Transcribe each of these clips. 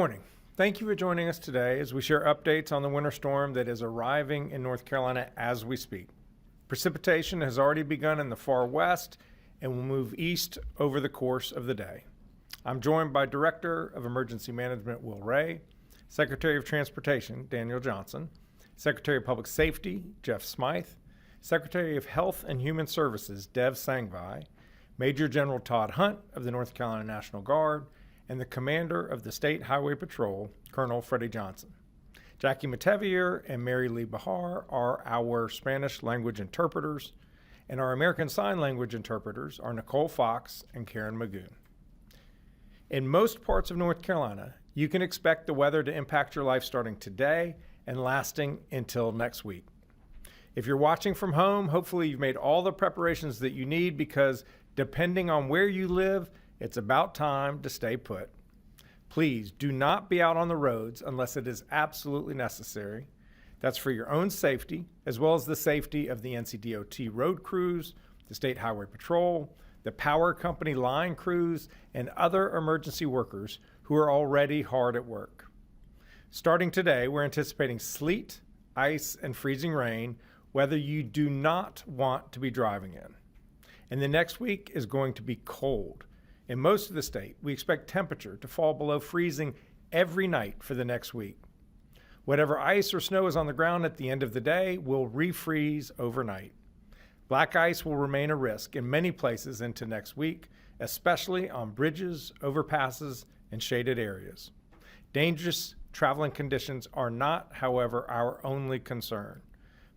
Morning. Thank you for joining us today as we share updates on the winter storm that is arriving in North Carolina as we speak. Precipitation has already begun in the far west and will move east over the course of the day. I'm joined by Director of Emergency Management Will Ray, Secretary of Transportation Daniel Johnson, Secretary of Public Safety Jeff Smythe, Secretary of Health and Human Services Dev Sangvi, Major General Todd Hunt of the North Carolina National Guard, and the Commander of the State Highway Patrol, Colonel Freddie Johnson. Jackie Matevier and Mary Lee Bahar are our Spanish language interpreters, and our American Sign Language interpreters are Nicole Fox and Karen Magoon. In most parts of North Carolina, you can expect the weather to impact your life starting today and lasting until next week. If you're watching from home, hopefully you've made all the preparations that you need because depending on where you live, it's about time to stay put. Please do not be out on the roads unless it is absolutely necessary. That's for your own safety, as well as the safety of the NCDOT road crews, the State Highway Patrol, the power company line crews, and other emergency workers who are already hard at work. Starting today, we're anticipating sleet, ice, and freezing rain, whether you do not want to be driving in. And the next week is going to be cold. In most of the state, we expect temperature to fall below freezing every night for the next week. Whatever ice or snow is on the ground at the end of the day will refreeze overnight. Black ice will remain a risk in many places into next week, especially on bridges, overpasses, and shaded areas. Dangerous traveling conditions are not, however, our only concern.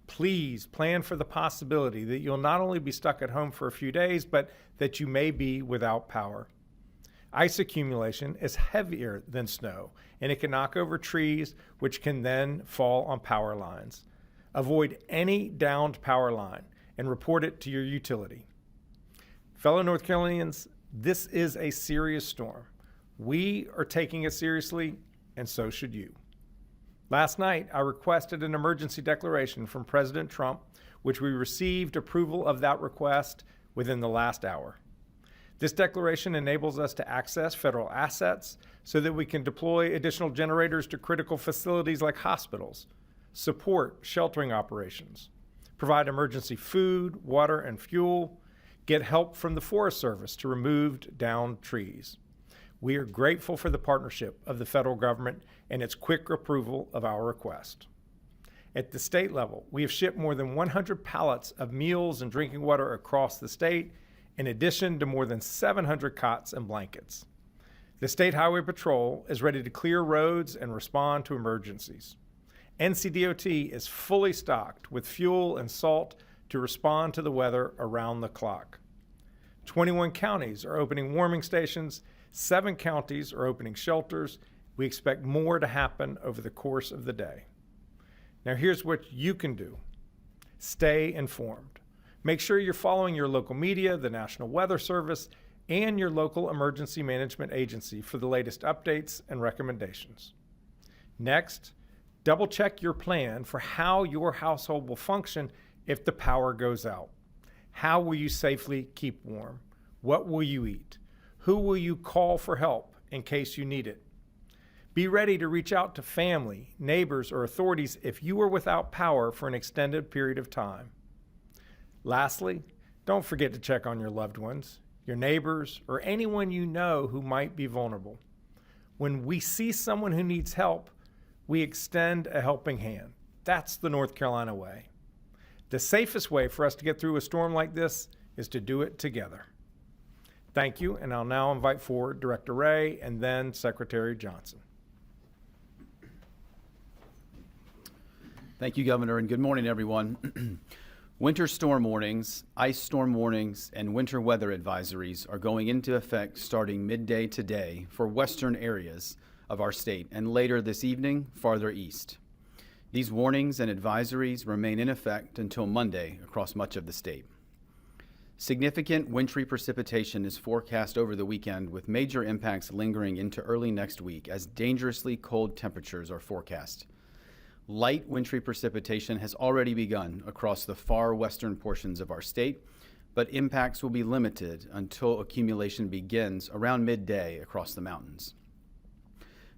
Please plan for the possibility that you'll not only be stuck at home for a few days, but that you may be without power. Ice accumulation is heavier than snow, and it can knock over trees, which can then fall on power lines. Avoid any downed power line and report it to your utility. Fellow North Carolinians, this is a serious storm. We are taking it seriously, and so should you. Last night, I requested an emergency declaration from President Trump, which we received approval of that request within the last hour. This declaration enables us to access federal assets so that we can deploy additional generators to critical facilities like hospitals, support sheltering operations, provide emergency food, water, and fuel, get help from the Forest Service to remove downed trees. We are grateful for the partnership of the federal government and its quick approval of our request. At the state level, we have shipped more than 100 pallets of meals and drinking water across the state, in addition to more than 700 cots and blankets. The State Highway Patrol is ready to clear roads and respond to emergencies. NCDOT is fully stocked with fuel and salt to respond to the weather around the clock. 21 counties are opening warming stations. 7 counties are opening shelters. We expect more to happen over the course of the day. Now here's what you can do. Stay informed. Make sure you're following your local media, the National Weather Service, and your local emergency management agency for the latest updates and recommendations. Next, double check your plan for how your household will function if the power goes out. How will you safely keep warm? What will you eat? Who will you call for help in case you need it? Be ready to reach out to family, neighbors, or authorities if you are without power for an extended period of time. Lastly, don't forget to check on your loved ones, your neighbors, or anyone you know who might be vulnerable. When we see someone who needs help, we extend a helping hand. That's the North Carolina way. The safest way for us to get through a storm like this is to do it together. Thank you, and I'll now invite forward Director Ray and then Secretary Johnson. Thank you, Governor, and good morning, everyone. Winter storm warnings, ice storm warnings, and winter weather advisories are going into effect starting midday today for western areas of our state and later this evening farther east. These warnings and advisories remain in effect until Monday across much of the state. Significant wintry precipitation is forecast over the weekend with major impacts lingering into early next week as dangerously cold temperatures are forecast. Light wintry precipitation has already begun across the far western portions of our state, but impacts will be limited until accumulation begins around midday across the mountains.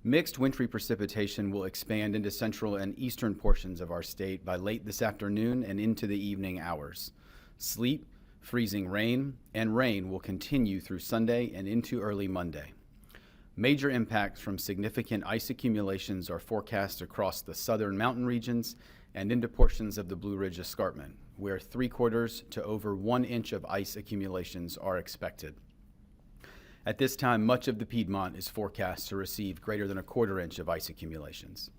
Mixed wintry precipitation will expand into central and eastern portions of our state by late this afternoon and into the evening hours. Sleet, freezing rain, and rain will continue through Sunday and into early Monday. Major impacts from significant ice accumulations are forecast across the southern mountain regions and into portions of the Blue Ridge Escarpment, where 3/4 to over 1 inch of ice accumulations are expected. At this time, much of the Piedmont is forecast to receive greater than 1/4 inch of ice accumulations.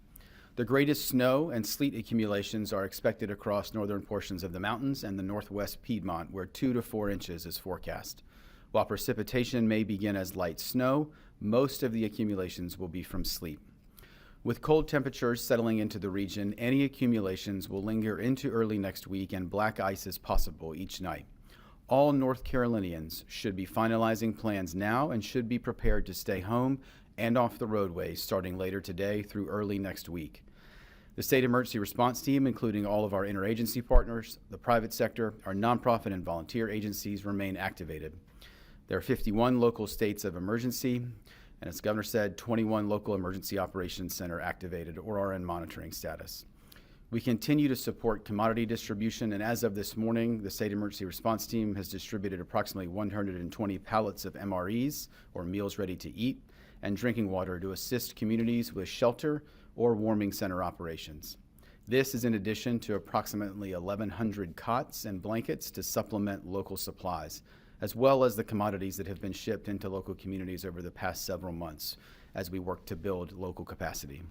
The greatest snow and sleet accumulations are expected across northern portions of the mountains and the northwest Piedmont, where 2 to 4 inches is forecast. While precipitation may begin as light snow, most of the accumulations will be from sleet. With cold temperatures settling into the region, any accumulations will linger into early next week and black ice is possible each night. All North Carolinians should be finalizing plans now and should be prepared to stay home and off the roadways starting later today through early next week. The State Emergency Response Team, including all of our interagency partners, the private sector, our nonprofit and volunteer agencies, remain activated. There are 51 local states of emergency, and as the Governor said, 21 local emergency operations center activated or are in monitoring status. We continue to support commodity distribution, and as of this morning, the State Emergency Response Team has distributed approximately 120 pallets of MREs, or meals ready to eat, and drinking water to assist communities with shelter or warming center operations. This is in addition to approximately 1,100 cots and blankets to supplement local supplies, as well as the commodities that have been shipped into local communities over the past several months as we work to build local capacity.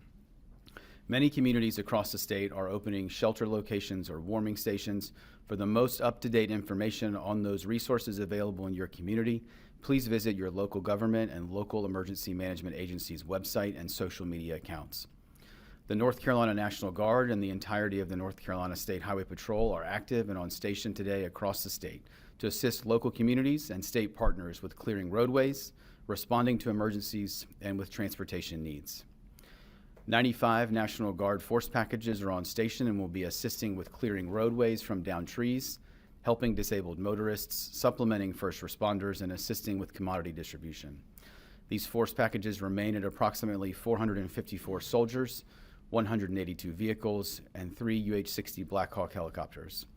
Many communities across the state are opening shelter locations or warming stations. For the most up-to-date information on those resources available in your community, please visit your local government and local emergency management agency's website and social media accounts. The North Carolina National Guard and the entirety of the North Carolina State Highway Patrol are active and on station today across the state to assist local communities and state partners with clearing roadways, responding to emergencies, and with transportation needs. 95 National Guard force packages are on station and will be assisting with clearing roadways from downed trees, helping disabled motorists, supplementing first responders, and assisting with commodity distribution. These force packages remain at approximately 454 soldiers, 182 vehicles, and 3 UH-60 Black Hawk helicopters.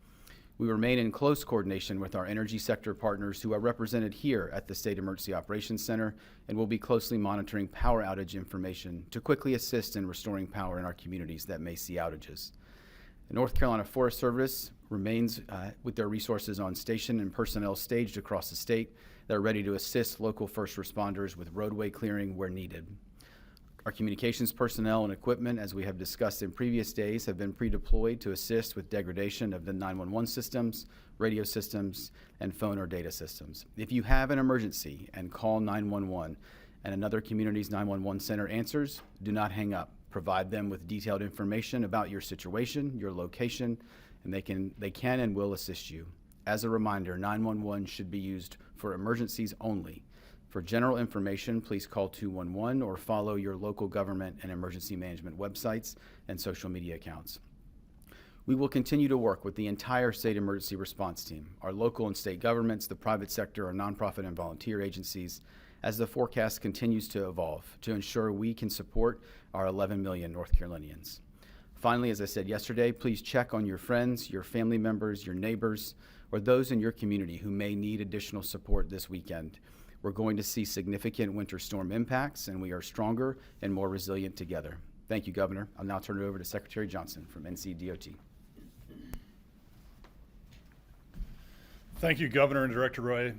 We remain in close coordination with our energy sector partners who are represented here at the State Emergency Operations Center and will be closely monitoring power outage information to quickly assist in restoring power in our communities that may see outages. The North Carolina Forest Service remains with their resources on station and personnel staged across the state that are ready to assist local first responders with roadway clearing where needed. Our communications personnel and equipment, as we have discussed in previous days, have been pre-deployed to assist with degradation of the 911 systems, radio systems, and phone or data systems. If you have an emergency and call 911 and another community's 911 center answers, do not hang up. Provide them with detailed information about your situation, your location, and they can and will assist you. As a reminder, 911 should be used for emergencies only. For general information, please call 211 or follow your local government and emergency management websites and social media accounts. We will continue to work with the entire State Emergency Response Team, our local and state governments, the private sector, our nonprofit and volunteer agencies, as the forecast continues to evolve to ensure we can support our 11 million North Carolinians. Finally, as I said yesterday, please check on your friends, your family members, your neighbors, or those in your community who may need additional support this weekend. We're going to see significant winter storm impacts, and we are stronger and more resilient together. Thank you, Governor. I'll now turn it over to Secretary Johnson from NCDOT. Thank you, Governor and Director Roy.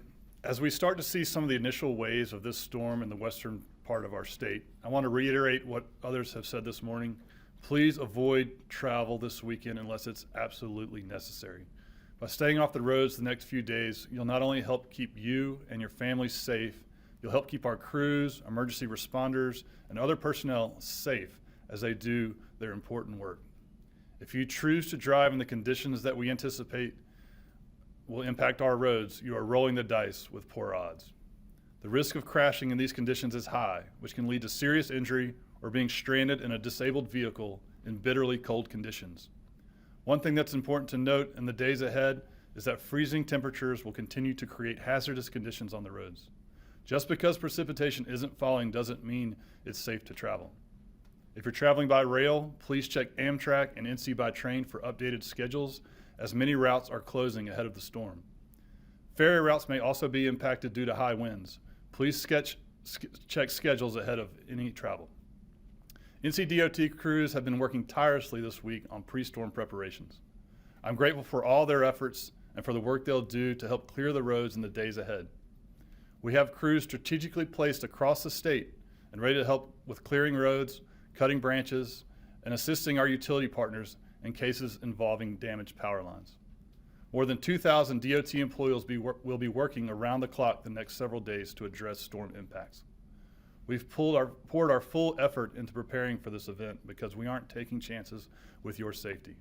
As we start to see some of the initial waves of this storm in the western part of our state, I want to reiterate what others have said this morning. Please avoid travel this weekend unless it's absolutely necessary. By staying off the roads the next few days, you'll not only help keep you and your families safe, you'll help keep our crews, emergency responders, and other personnel safe as they do their important work. If you choose to drive in the conditions that we anticipate will impact our roads, you are rolling the dice with poor odds. The risk of crashing in these conditions is high, which can lead to serious injury or being stranded in a disabled vehicle in bitterly cold conditions. One thing that's important to note in the days ahead is that freezing temperatures will continue to create hazardous conditions on the roads. Just because precipitation isn't falling doesn't mean it's safe to travel. If you're traveling by rail, please check Amtrak and NC by train for updated schedules, as many routes are closing ahead of the storm. Ferry routes may also be impacted due to high winds. Please check schedules ahead of any travel. NCDOT crews have been working tirelessly this week on pre-storm preparations. I'm grateful for all their efforts and for the work they'll do to help clear the roads in the days ahead. We have crews strategically placed across the state and ready to help with clearing roads, cutting branches, and assisting our utility partners in cases involving damaged power lines. More than 2,000 DOT employees will be working around the clock the next several days to address storm impacts. We've poured our full effort into preparing for this event because we aren't taking chances with your safety.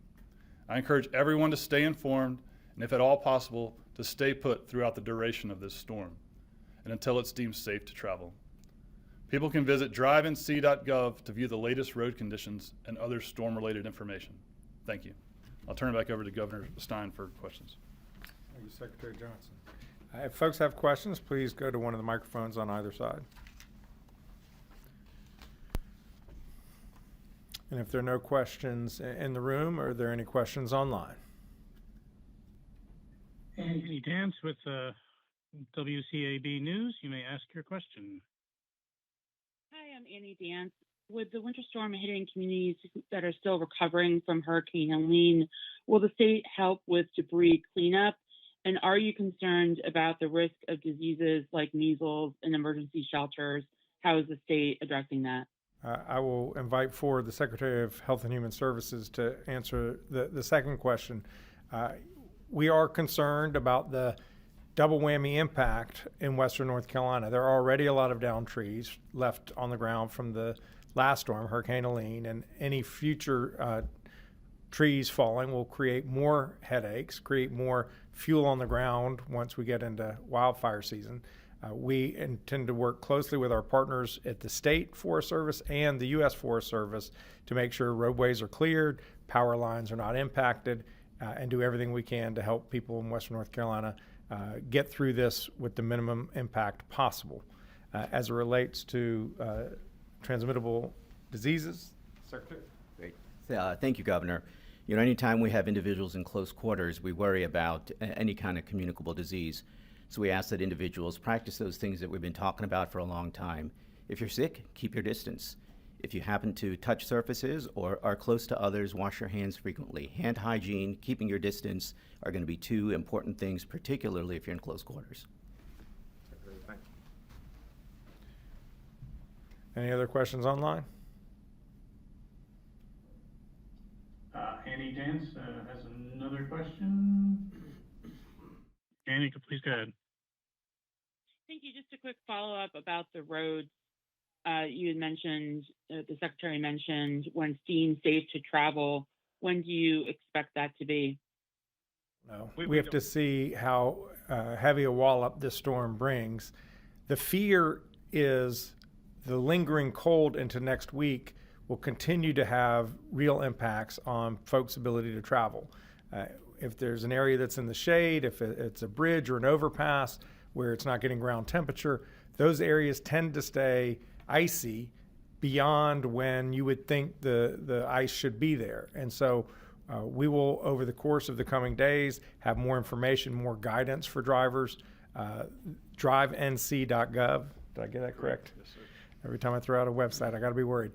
I encourage everyone to stay informed and, if at all possible, to stay put throughout the duration of this storm and until it's deemed safe to travel. People can visit drivenc.gov to view the latest road conditions and other storm-related information. Thank you. I'll turn it back over to Governor Stein for questions. Thank you, Secretary Johnson. If folks have questions, please go to one of the microphones on either side. And if there are no questions in the room, are there any questions online? Andy Dance with WCAB News. You may ask your question. Hi, I'm Annie Dance. With the winter storm hitting communities that are still recovering from Hurricane Helene, will the state help with debris cleanup? And are you concerned about the risk of diseases like measles in emergency shelters? How is the state addressing that? I will invite forward the Secretary of Health and Human Services to answer the second question. We are concerned about the double whammy impact in western North Carolina. There are already a lot of downed trees left on the ground from the last storm, Hurricane Helene, and any future trees falling will create more headaches, create more fuel on the ground once we get into wildfire season. We intend to work closely with our partners at the State Forest Service and the U.S. Forest Service to make sure roadways are cleared, power lines are not impacted, and do everything we can to help people in western North Carolina get through this with the minimum impact possible. As it relates to transmittable diseases, Secretary? Great. Thank you, Governor. You know, anytime we have individuals in close quarters, we worry about any kind of communicable disease. So we ask that individuals practice those things that we've been talking about for a long time. If you're sick, keep your distance. If you happen to touch surfaces or are close to others, wash your hands frequently. Hand hygiene, keeping your distance are going to be two important things, particularly if you're in close quarters. Thank you. Any other questions online? Annie Dance has another question. Annie, please go ahead. Thank you. Just a quick follow-up about the roads. You had mentioned, the Secretary mentioned when deemed safe to travel. When do you expect that to be? No. We have to see how heavy a wallop this storm brings. The fear is the lingering cold into next week will continue to have real impacts on folks' ability to travel. If there's an area that's in the shade, if it's a bridge or an overpass where it's not getting ground temperature, those areas tend to stay icy beyond when you would think the ice should be there. And so we will, over the course of the coming days, have more information, more guidance for drivers. drivenc.gov. Did I get that correct? Yes, sir. Every time I throw out a website, I got to be worried.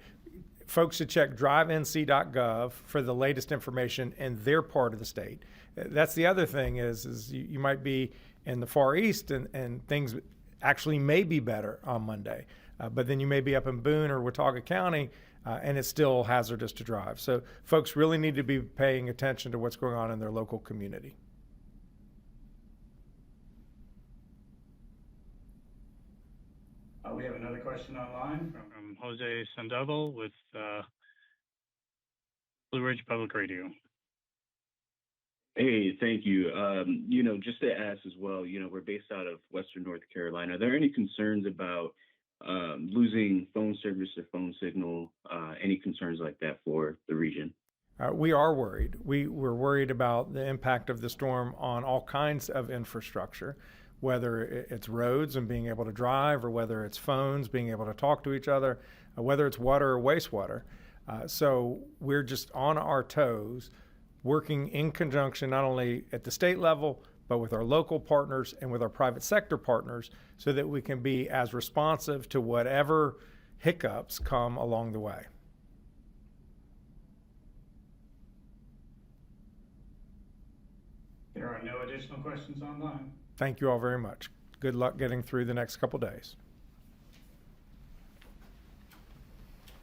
Folks should check drivenc.gov for the latest information in their part of the state. That's the other thing is you might be in the Far East and things actually may be better on Monday. But then you may be up in Boone or Watauga County and it's still hazardous to drive. So folks really need to be paying attention to what's going on in their local community. We have another question online from Jose Sandoval with Blue Ridge Public Radio. Hey, thank you. Just to ask as well, we're based out of Western North Carolina. Are there any concerns about losing phone service or phone signal? Any concerns like that for the region? We are worried. We're worried about the impact of the storm on all kinds of infrastructure. whether it's roads and being able to drive, or whether it's phones, being able to talk to each other, whether it's water or wastewater. So we're just on our toes, working in conjunction not only at the state level, but with our local partners and with our private sector partners, so that we can be as responsive to whatever hiccups come along the way. There are no additional questions online. Thank you all very much. Good luck getting through the next couple days.